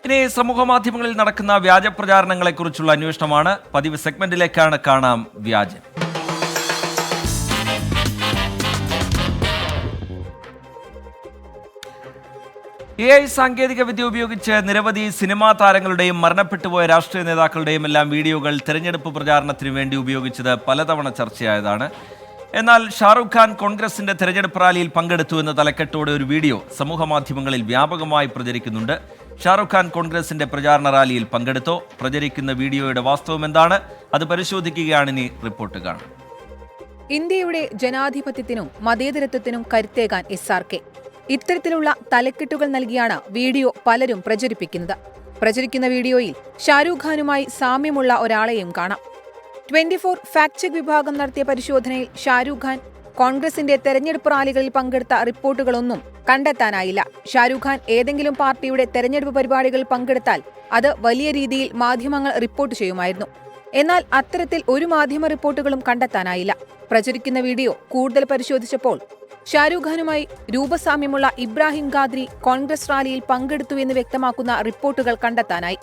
ഇനി സമൂഹമാധ്യമങ്ങളിൽ നടക്കുന്ന വ്യാജ പ്രചാരണങ്ങളെക്കുറിച്ചുള്ള അന്വേഷണമാണ്. പതിവ് സെഗ്മെന്റിലേക്കാണ്. കാണാം വ്യാജം. AI സാങ്കേതിക വിദ്യ ഉപയോഗിച്ച് നിരവധി സിനിമാ താരങ്ങളുടെയും മരണപ്പെട്ടുപോയ രാഷ്ട്രീയ നേതാക്കളുടെയും എല്ലാം വീഡിയോകൾ തെരഞ്ഞെടുപ്പ് പ്രചാരണത്തിന് വേണ്ടി ഉപയോഗിച്ചത് പലതവണ ചർച്ചയായതാണ്. എന്നാൽ ഷാറുഖ് ഖാൻ കോൺഗ്രസിന്റെ തെരഞ്ഞെടുപ്പ് റാലിയിൽ പങ്കെടുത്തു എന്ന തലക്കെട്ടോടെ ഒരു വീഡിയോ സമൂഹമാധ്യമങ്ങളിൽ വ്യാപകമായി പ്രചരിക്കുന്നുണ്ട്. ഷാറുഖ് ഖാൻ കോൺഗ്രസിന്റെ പ്രചാരണ റാലിയിൽ പങ്കെടുത്തോ? പ്രചരിക്കുന്ന വീഡിയോയുടെ വാസ്തവം എന്താണ്? അത് പരിശോധിക്കുകയാണ് ഇനി റിപ്പോർട്ട് കാണും. ഇന്ത്യയുടെ ജനാധിപത്യത്തിനും മതേതരത്വത്തിനും കരുത്തേകാൻ SRK. ഇത്തരത്തിലുള്ള തലക്കെട്ടുകൾ നൽകിയാണ് വീഡിയോ പലരും പ്രചരിപ്പിക്കുന്നത്. പ്രചരിക്കുന്ന വീഡിയോയിൽ ഷാരൂഖ് ഖാനുമായി സാമ്യമുള്ള ഒരാളെയും കാണാം. 24 ഫാക്ട് ചെക്ക് വിഭാഗം നടത്തിയ പരിശോധനയിൽ ഷാരൂഖ് ഖാൻ കോൺഗ്രസിന്റെ തെരഞ്ഞെടുപ്പ് റാലികളിൽ പങ്കെടുത്ത റിപ്പോർട്ടുകളൊന്നും കണ്ടെത്താനായില്ല. ഷാരൂഖ് ഖാൻ ഏതെങ്കിലും പാർട്ടിയുടെ തെരഞ്ഞെടുപ്പ് പരിപാടികളിൽ പങ്കെടുത്താൽ അത് വലിയ രീതിയിൽ മാധ്യമങ്ങൾ റിപ്പോർട്ട് ചെയ്യുമായിരുന്നു. എന്നാൽ അത്തരത്തിൽ ഒരു മാധ്യമ റിപ്പോർട്ടുകളും കണ്ടെത്താനായില്ല. പ്രചരിക്കുന്ന വീഡിയോ കൂടുതൽ പരിശോധിച്ചപ്പോൾ ഷാരൂഖ് ഖാനുമായി രൂപസാമ്യമുള്ള ഇബ്രാഹിം ഖാദ്രി കോൺഗ്രസ് റാലിയിൽ പങ്കെടുത്തുവെന്ന് വ്യക്തമാക്കുന്ന റിപ്പോർട്ടുകൾ കണ്ടെത്താനായി.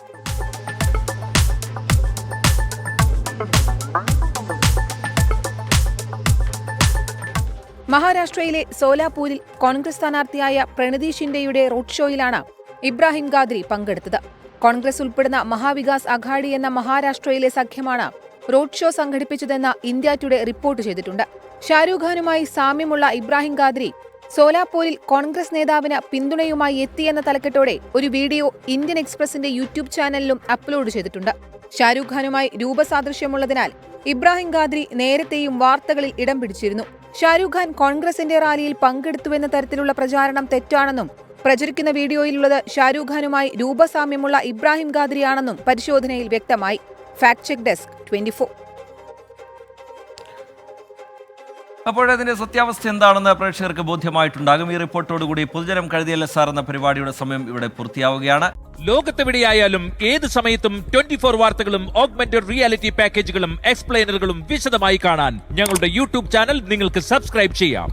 മഹാരാഷ്ട്രയിലെ സോലാപൂരിൽ കോൺഗ്രസ് സ്ഥാനാർത്ഥിയായ പ്രണതി ഷിൻഡെയുടെ റോഡ് ഷോയിലാണ് ഇബ്രാഹിം ഖാദ്രി പങ്കെടുത്തത്. കോൺഗ്രസ് ഉൾപ്പെടുന്ന മഹാവികാസ് അഘാഡി എന്ന മഹാരാഷ്ട്രയിലെ സഖ്യമാണ് റോഡ് ഷോ സംഘടിപ്പിച്ചതെന്ന് ഇന്ത്യ ടുഡേ റിപ്പോർട്ട് ചെയ്തിട്ടുണ്ട്. ഷാരൂഖ് ഖാനുമായി സാമ്യമുള്ള ഇബ്രാഹിം ഖാദ്രി സോലാപൂരിൽ കോൺഗ്രസ് നേതാവിന് പിന്തുണയുമായി എത്തിയെന്ന തലക്കെട്ടോടെ ഒരു വീഡിയോ ഇന്ത്യൻ എക്സ്പ്രസിന്റെ യൂട്യൂബ് ചാനലിലും അപ്ലോഡ് ചെയ്തിട്ടുണ്ട്. ഷാരൂഖ് ഖാനുമായി രൂപസാദൃശ്യമുള്ളതിനാൽ ഇബ്രാഹിം ഖാദ്രി നേരത്തെയും വാർത്തകളിൽ ഇടം പിടിച്ചിരുന്നു. ഷാരൂഖ് ഖാൻ കോൺഗ്രസിന്റെ റാലിയിൽ പങ്കെടുത്തുവെന്ന തരത്തിലുള്ള പ്രചാരണം തെറ്റാണെന്നും പ്രചരിക്കുന്ന വീഡിയോയിലുള്ളത് ഷാരൂഖ് ഖാനുമായി രൂപസാമ്യമുള്ള ഇബ്രാഹിം ഖാദ്രിയാണെന്നും പരിശോധനയിൽ വ്യക്തമായി. Fact check desk 24. അപ്പോഴതിന്റെ സത്യാവസ്ഥ എന്താണെന്ന് പ്രേക്ഷകർക്ക് ബോധ്യമായിട്ടുണ്ടാകും. ഈ റിപ്പോർട്ടോടുകൂടി പൊതുജനം കഴുതിയല്ല സാർ എന്ന പരിപാടിയുടെ സമയം ഇവിടെ പൂർത്തിയാവുകയാണ്. ലോകത്തെവിടെയായാലും ഏത് സമയത്തും 24 വാർത്തകളും ഓഗ്മെന്റഡ് റിയാലിറ്റി പാക്കേജുകളും എക്സ്പ്ലെയിനറുകളും വിശദമായി കാണാൻ ഞങ്ങളുടെ യൂട്യൂബ് ചാനൽ നിങ്ങൾക്ക് സബ്സ്ക്രൈബ് ചെയ്യാം.